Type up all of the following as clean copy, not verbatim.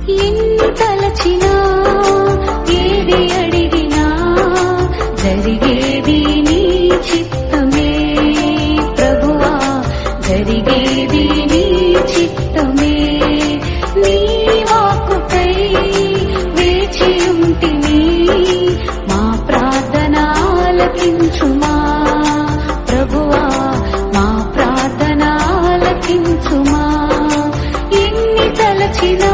ఎన్ని తలచినా ఏది అడిగినా జరిగేది నీ చిత్తమే ప్రభువా, జరిగేది నీ చిత్తమే. నీ వాక్కుకై వేచి ఉంటిని, మా ప్రార్థన ఆలకించుమా ప్రభువా, మా ప్రార్థన ఆలకించుమా. ఎన్ని తలచినా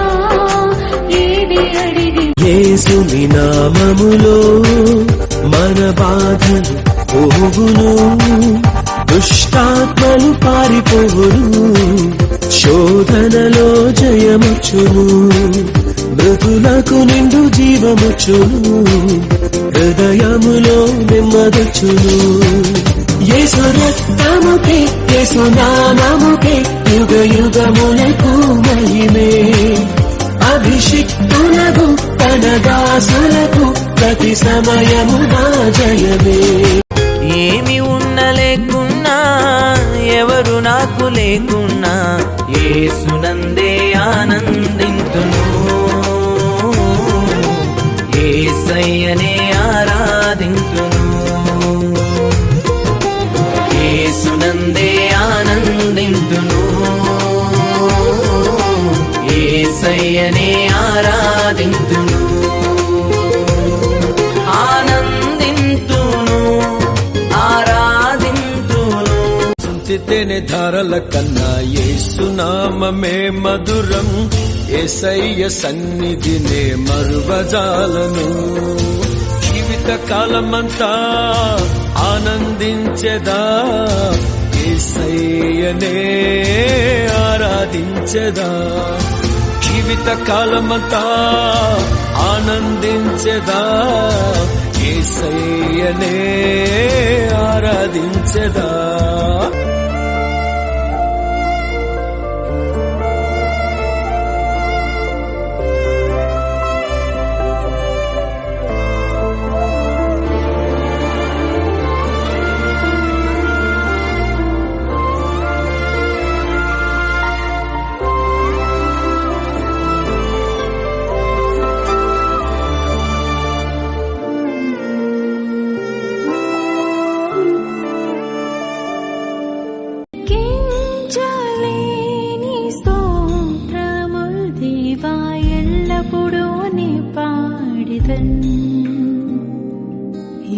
ఏది అడిగి యేసుని నామములో మన బాధలు పోవును, దుష్టాత్మలు పారిపోవును, శోధనలో జయముచ్చును, మృతులకు నిండు జీవముచ్చును, హృదయములో నెమ్మదొచ్చును. యేసు రక్తముకే యేసు నామముకే యుగ యుగములకు మహిమే. అభిషిక్తులకు తన దాసులకు ప్రతి సమయమునా జయమే. ఏమి ఉన్న లేకున్నా ఎవరు నాకు లేకున్నా యేసునందే ఆనందింతును, యేసయ్యనే ఆరాధింతును, యేసునందే ఆనందింతును, యేసయ్యనే ఆరాధింతును, ఆనందింతును, ఆరాధింతును. తేనె ధారల కన్నా యేసు నామమే మధురం, యేసయ్య సన్నిధినే మరువజాలను. జీవిత కాలమంతా ఆనందించెదా, యేసయ్యనే ఆరాధించెదా. జీవిత కాలమంతా ఆనందించెదా, యేసయ్యనే ఆరాధించెదా.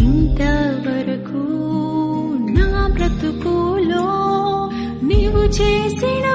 ఇంతవరకు నా బ్రతుకులో నీవు చేసిన